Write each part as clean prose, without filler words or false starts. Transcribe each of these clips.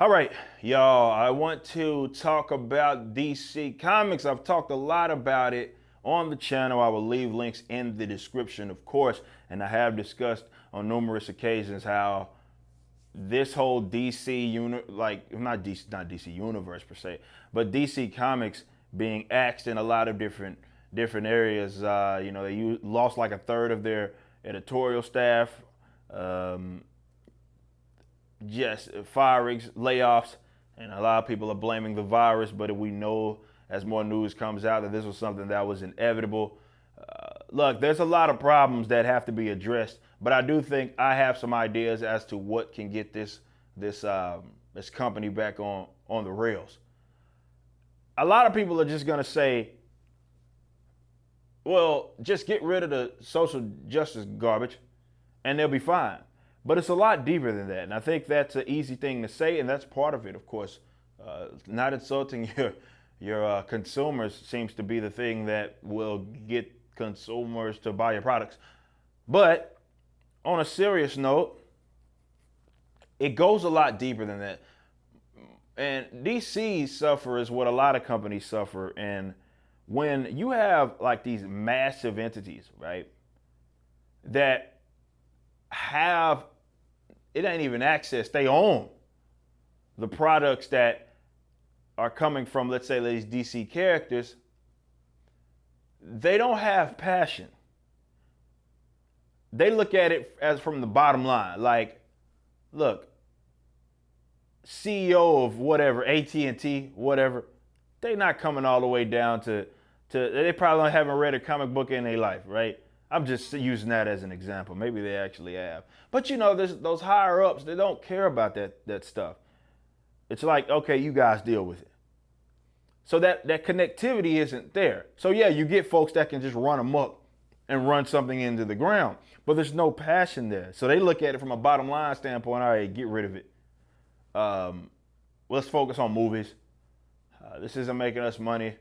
All right, y'all, I want to talk about DC Comics. I've talked a lot about it on the channel. I will leave links in the description, of course, and I have discussed on numerous occasions how this whole not DC Universe per se, but DC Comics being axed in a lot of different areas. They lost like a third of their editorial staff. Um, just firings, layoffs, and a lot of people are blaming the virus. But we know as more news comes out that this was something that was inevitable. Look, there's a lot of problems that have to be addressed, but I do think I have some ideas as to what can get this company back on the rails. A lot of people are just gonna say, well, just get rid of the social justice garbage and they'll be fine. But it's a lot deeper than that. And I think that's an easy thing to say, and that's part of it, of course. Not insulting your consumers seems to be the thing that will get consumers to buy your products. But on a serious note, it goes a lot deeper than that. And DC suffers what a lot of companies suffer. And when you have like these massive entities, right, that have, it ain't even access, they own the products that are coming from, let's say, these DC characters, they don't have passion. They look at it as from the bottom line. Like, look, CEO of whatever, AT&T, whatever, they not coming all the way down to they probably haven't read a comic book in their life, right? I'm just using that as an example. Maybe they actually have. But there's those higher ups, they don't care about that stuff. It's like, okay, you guys deal with it. So that connectivity isn't there. So yeah, you get folks that can just run amok and run something into the ground, but there's no passion there. So they look at it from a bottom line standpoint. All right, get rid of it. Let's focus on movies. This isn't making us money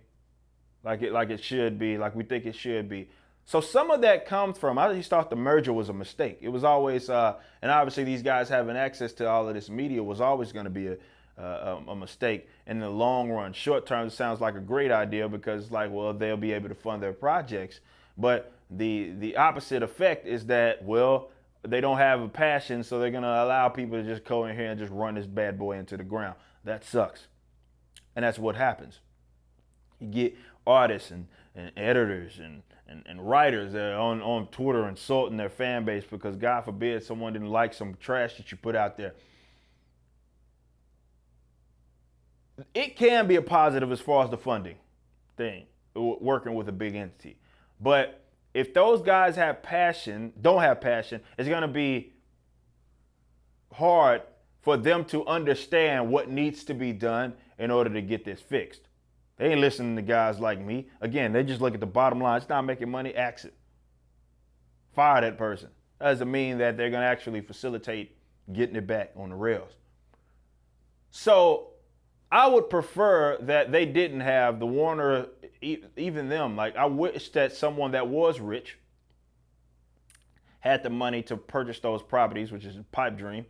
like it should be, like we think it should be. So some of that comes from, I just thought the merger was a mistake. It was always, and obviously these guys having access to all of this media was always going to be a mistake in the long run. Short term, it sounds like a great idea because they'll be able to fund their projects. But the opposite effect is that, they don't have a passion, so they're going to allow people to just go in here and just run this bad boy into the ground. That sucks. And that's what happens. You get artists and editors and writers that are on Twitter insulting their fan base because, God forbid, someone didn't like some trash that you put out there. It can be a positive as far as the funding thing, working with a big entity. But if those guys don't have passion, it's going to be hard for them to understand what needs to be done in order to get this fixed. They ain't listening to guys like me. Again, they just look at the bottom line. It's not making money, axe it. Fire that person. That doesn't mean that they're going to actually facilitate getting it back on the rails. So I would prefer that they didn't have the Warner, even them. Like, I wish that someone that was rich had the money to purchase those properties, which is a pipe dream,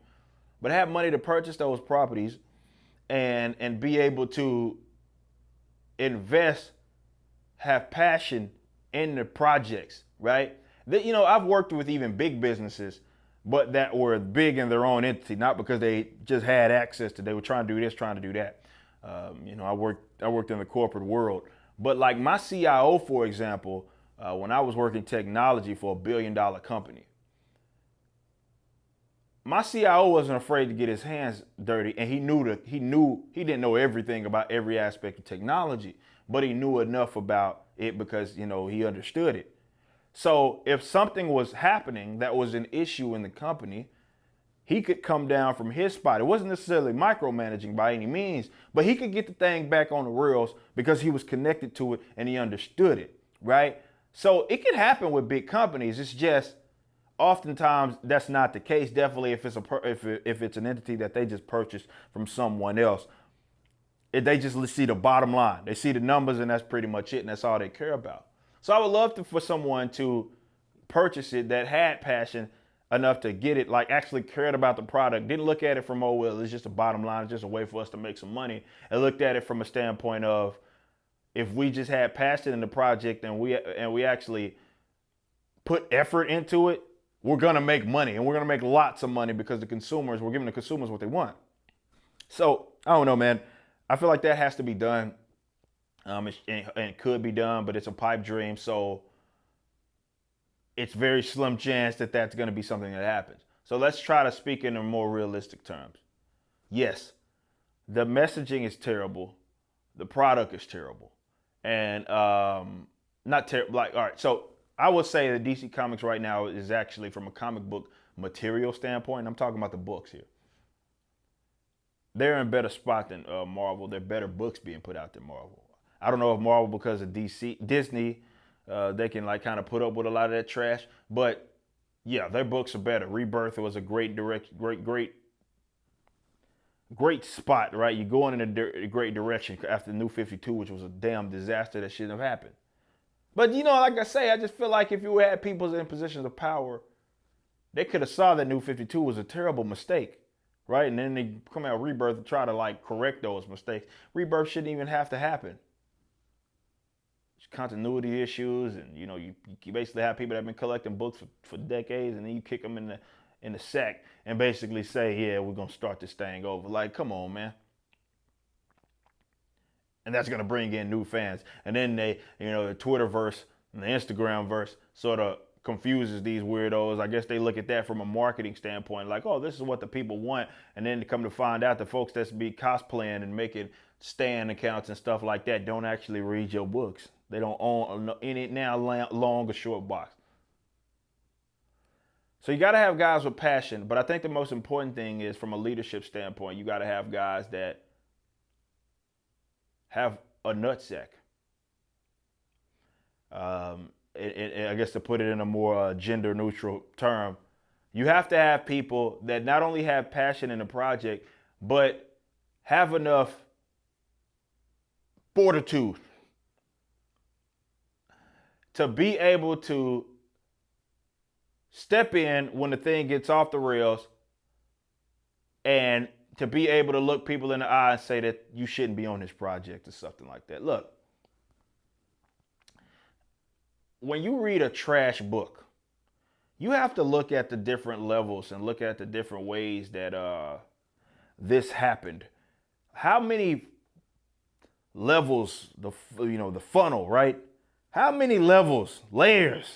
but have money to purchase those properties and be able to invest, have passion in the projects, right? I've worked with even big businesses, but that were big in their own entity, not because they just had access to, they were trying to do this, trying to do that. I worked in the corporate world, but like my CIO, for example, when I was working technology for $1 billion company, my CIO wasn't afraid to get his hands dirty, and he didn't know everything about every aspect of technology, but he knew enough about it because he understood it. So if something was happening that was an issue in the company, he could come down from his spot. It wasn't necessarily micromanaging by any means, but he could get the thing back on the rails because he was connected to it and he understood it, right? So it could happen with big companies. It's just oftentimes that's not the case. Definitely if it's an entity that they just purchased from someone else, they just see the bottom line. They see the numbers and that's pretty much it, and that's all they care about. So I would love for someone to purchase it that had passion. enough to get it, like actually cared about the product, didn't look at it from, oh, well, it's just a bottom line, it's just a way for us to make some money, and looked at it from a standpoint of, if we just had passion in the project and we actually put effort into it, we're gonna make money, and we're gonna make lots of money because we're giving the consumers what they want. So I don't know, man. I feel like that has to be done, and it could be done, but it's a pipe dream. So it's very slim chance that that's going to be something that happens. So let's try to speak in a more realistic terms. Yes, the messaging is terrible. The product is terrible. And not terrible. Like, all right, so I would say that DC Comics right now is actually, from a comic book material standpoint, I'm talking about the books here, they're in a better spot than Marvel. There are better books being put out than Marvel. I don't know if Marvel, because of Disney, they can like kind of put up with a lot of that trash. But yeah, their books are better. Rebirth was a great spot, right? You're going in a great direction after New 52, which was a damn disaster that shouldn't have happened. But like I say, I just feel like if you had people in positions of power, they could have saw that New 52 was a terrible mistake, right? And then they come out Rebirth and try to like correct those mistakes. Rebirth shouldn't even have to happen. There's continuity issues, and you basically have people that have been collecting books for decades, and then you kick them in the sack and basically say, yeah, we're gonna start this thing over. Like, come on, man. And that's gonna bring in new fans. And then the Twitterverse and the Instagramverse sort of confuses these weirdos. I guess they look at that from a marketing standpoint, like, oh, this is what the people want. And then to come to find out, the folks that's be cosplaying and making stand accounts and stuff like that don't actually read your books. They don't own any now long or short box. So you got to have guys with passion. But I think the most important thing is, from a leadership standpoint, you got to have guys that have a nutsack. And I guess to put it in a more gender neutral term, you have to have people that not only have passion in the project, but have enough fortitude to be able to step in when the thing gets off the rails, and to be able to look people in the eye and say that you shouldn't be on this project or something like that. Look, when you read a trash book, you have to look at the different levels and look at the different ways that this happened. How many levels, the funnel, right? How many levels, layers,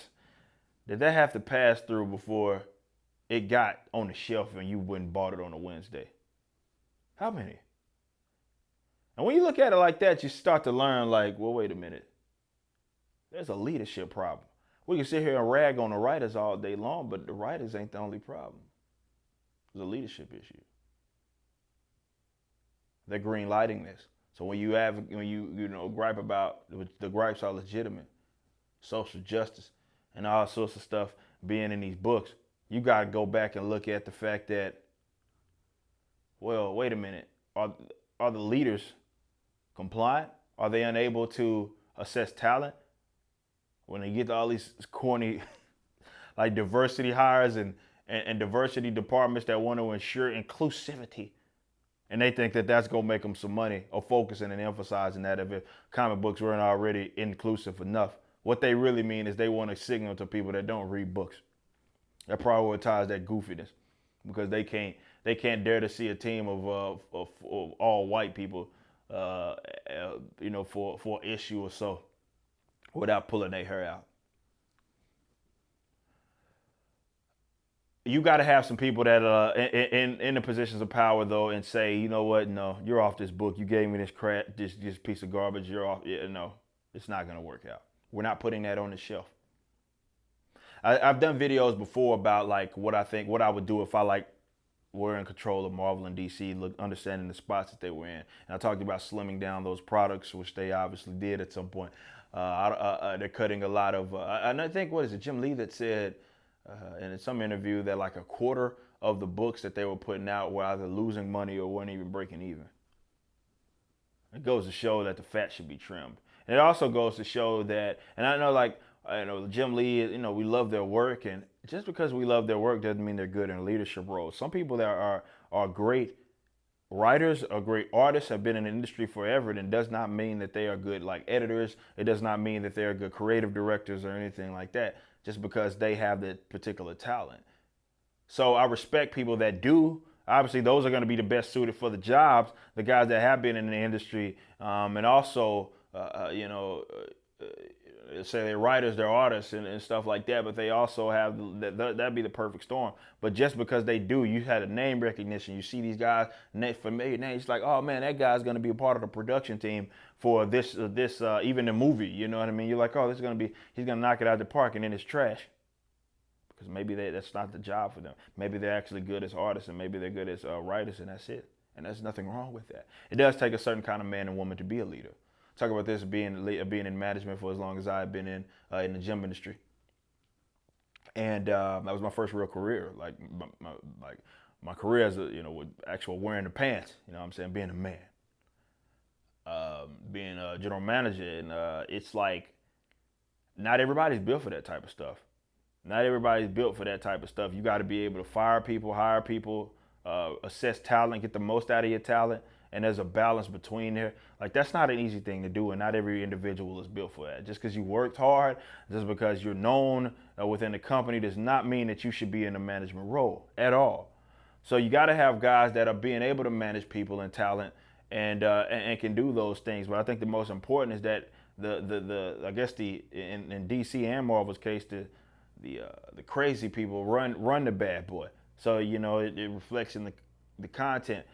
did that have to pass through before it got on the shelf and you went and bought it on a Wednesday? How many? And when you look at it like that, you start to learn, like, well, wait a minute. There's a leadership problem. We can sit here and rag on the writers all day long, but the writers ain't the only problem. There's a leadership issue. They're green lighting this. So when you gripe about, the gripes are legitimate, social justice and all sorts of stuff being in these books, you got to go back and look at the fact that, well, wait a minute. Are the leaders compliant? Are they unable to assess talent? When they get to all these corny like diversity hires and diversity departments that want to ensure inclusivity, and they think that that's going to make them some money, or focusing and emphasizing that if comic books weren't already inclusive enough. What they really mean is they want to signal to people that don't read books, that prioritize that goofiness, because they can't dare to see a team of all white people, for an issue or so, without pulling their hair out. You got to have some people that in the positions of power, though, and say, you know what, no, you're off this book. You gave me this crap, this piece of garbage. You're off. Yeah, no, it's not going to work out. We're not putting that on the shelf. I've done videos before about like what I would do if I were in control of Marvel and DC, understanding the spots that they were in. And I talked about slimming down those products, which they obviously did at some point. They're cutting a lot of, and I think, what is it, Jim Lee that said in some interview that like a quarter of the books that they were putting out were either losing money or weren't even breaking even. It goes to show that the fat should be trimmed. And it also goes to show that, and I know Jim Lee, we love their work, and just because we love their work doesn't mean they're good in leadership roles. Some people that are great writers or great artists have been in the industry forever, and it does not mean that they are good like editors. It does not mean that they're good creative directors or anything like that, just because they have that particular talent. So I respect people that do. Obviously, those are going to be the best suited for the jobs, the guys that have been in the industry, and also, say they're writers, they're artists, and stuff like that. But they also have that'd be the perfect storm. But just because they do, you had a name recognition. You see these guys, familiar names. It's like, oh man, that guy's going to be a part of the production team for this, even the movie. You know what I mean? You're like, oh, he's going to knock it out of the park, and then it's trash. Because maybe that's not the job for them. Maybe they're actually good as artists, and maybe they're good as writers, and that's it. And there's nothing wrong with that. It does take a certain kind of man and woman to be a leader. Talk about this being in management for as long as I've been in the gym industry, and that was my first real career. Like my career as with actual wearing the pants. You know what I'm saying, being a man, being a general manager, and it's like not everybody's built for that type of stuff. Not everybody's built for that type of stuff. You got to be able to fire people, hire people, assess talent, get the most out of your talent, and there's a balance between there. Like, that's not an easy thing to do, and not every individual is built for that. Just because you worked hard, just because you're known within the company, does not mean that you should be in a management role at all. So you got to have guys that are being able to manage people and talent and can do those things. But I think the most important is that I guess in DC and Marvel's case, the crazy people run the bad boy. So it reflects in the content.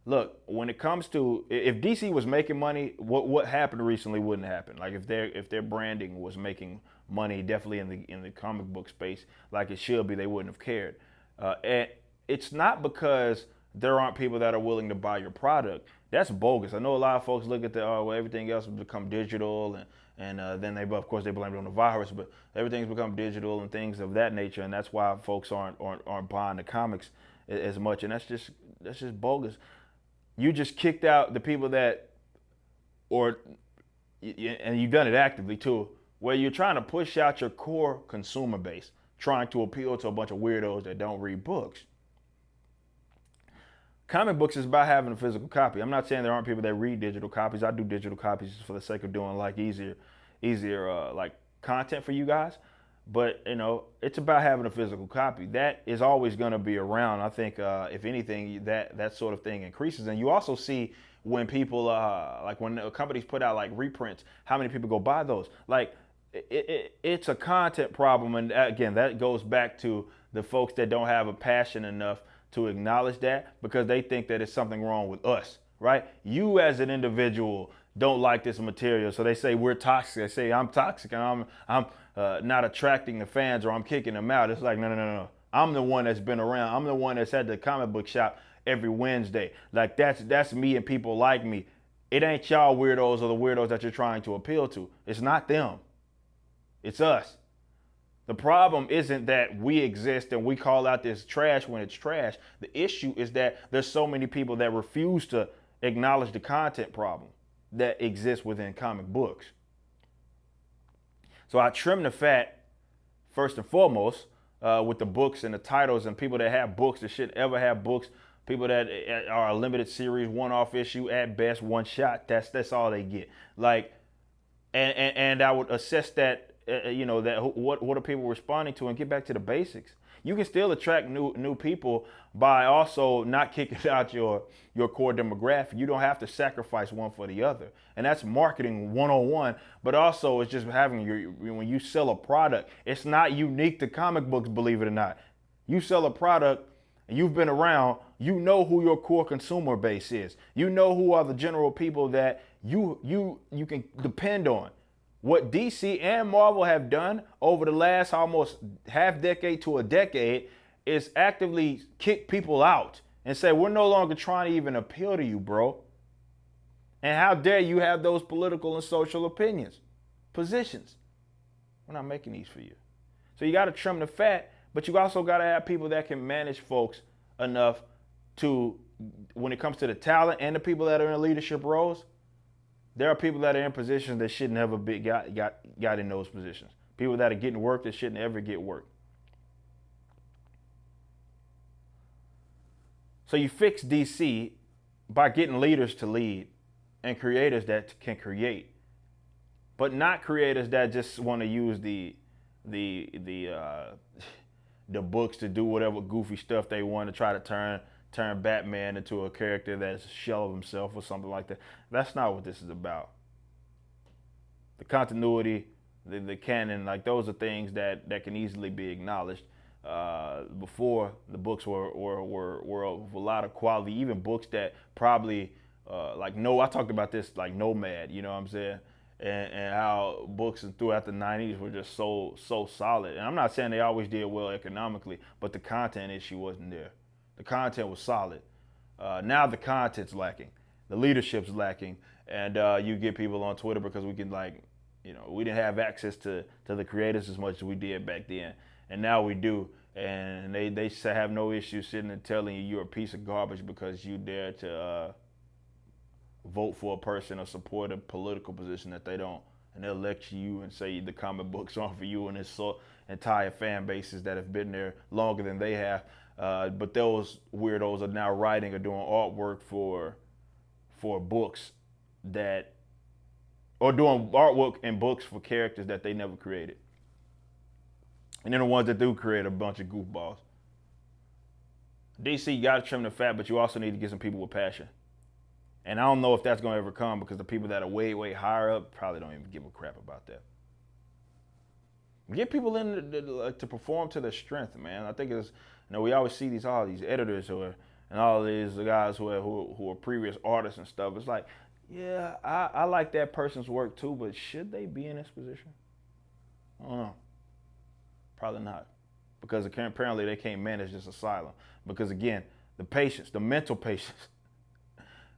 Look, when it comes to, if DC was making money, what happened recently wouldn't happen. Like if their branding was making money, definitely in the comic book space, like it should be, they wouldn't have cared. And it's not because there aren't people that are willing to buy your product. That's bogus. I know a lot of folks look at everything else has become digital, and then of course they blame it on the virus, but everything's become digital and things of that nature, and that's why folks aren't buying the comics as much, and that's just bogus. You just kicked out the people that, and you've done it actively too, where you're trying to push out your core consumer base, trying to appeal to a bunch of weirdos that don't read books. Comic books is about having a physical copy. I'm not saying there aren't people that read digital copies. I do digital copies for the sake of doing like easier like content for you guys. But it's about having a physical copy. That is always going to be around. I think if anything, that sort of thing increases. And you also see when people like when companies put out like reprints, how many people go buy those? Like it's a content problem. And again, that goes back to the folks that don't have a passion enough to acknowledge that, because they think that it's something wrong with us, right? You as an individual don't like this material, so they say we're toxic. They say I'm toxic and I'm not attracting the fans, or I'm kicking them out. It's like no. I'm the one that's been around. I'm the one that's at the comic book shop every Wednesday. Like that's me and people like me. It ain't y'all weirdos or the weirdos that you're trying to appeal to. It's not them. It's us. The problem isn't that we exist and we call out this trash when it's trash. The issue is that there's so many people that refuse to acknowledge the content problem that exists within comic books. So I trim the fat first and foremost with the books and the titles and people that have books that should ever have books. People that are a limited series, one-off issue at best, one shot. That's all they get. Like, and I would assess that. What are people responding to, and get back to the basics. You can still attract new people by also not kicking out your core demographic. You don't have to sacrifice one for the other, and that's marketing 101. But also, it's just having when you sell a product, it's not unique to comic books, believe it or not. You sell a product, and you've been around. You know who your core consumer base is. You know who are the general people that you can depend on. What DC and Marvel have done over the last almost half decade to a decade is actively kick people out and say, we're no longer trying to even appeal to you, bro. And how dare you have those political and social positions. We're not making these for you. So you got to trim the fat, but you also got to have people that can manage folks enough to, when it comes to the talent and the people that are in leadership roles, there are people that are in positions that should never be got in those positions. People that are getting work that shouldn't ever get work. So you fix DC by getting leaders to lead and creators that can create, but not creators that just want to use the the books to do whatever goofy stuff they want to try to turn Batman into a character that's a shell of himself or something like that. That's not what this is about. The continuity, the canon, like those are things that can easily be acknowledged. Before the books were of a lot of quality, even books that probably I talked about this like Nomad, you know what I'm saying? And how books throughout the 90s were just so solid. And I'm not saying they always did well economically, but the content issue wasn't there. The content was solid. Now the content's lacking, the leadership's lacking, and you get people on Twitter because we can we didn't have access to the creators as much as we did back then, and now we do. And they have no issue sitting and telling you you're a piece of garbage because you dare to vote for a person or support a political position that they don't, and they'll lecture you and say the comic books aren't for you, and it's entire fan bases that have been there longer than they have. But those weirdos are now writing or doing artwork for books or doing artwork and books for characters that they never created. And then the ones that do create a bunch of goofballs. DC, you gotta trim the fat, but you also need to get some people with passion. And I don't know if that's gonna ever come because the people that are way, way higher up probably don't even give a crap about that. Get people in to perform to their strength, man. I think it's, we always see these editors and all these guys who are previous artists and stuff. It's like, yeah, I like that person's work too, but should they be in this position? I don't know. Probably not, because apparently they can't manage this asylum. Because again, the patience, the mental patience,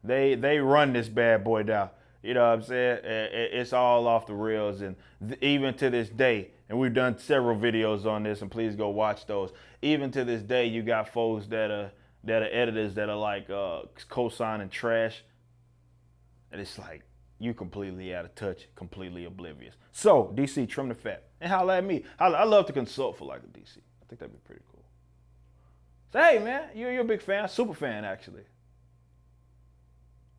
they run this bad boy down. You know what I'm saying? It's all off the rails, and even to this day, and we've done several videos on this, and please go watch those. Even to this day, you got folks that are editors that are like co-signing trash, and it's like you completely out of touch, completely oblivious. So DC, trim the fat and holla at me. I love to consult for like a DC. I think that'd be pretty cool. Say, hey man, you're a big fan, super fan actually.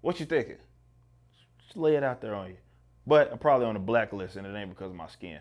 What you thinking? Just lay it out there on you. But I'm probably on the blacklist, and it ain't because of my skin.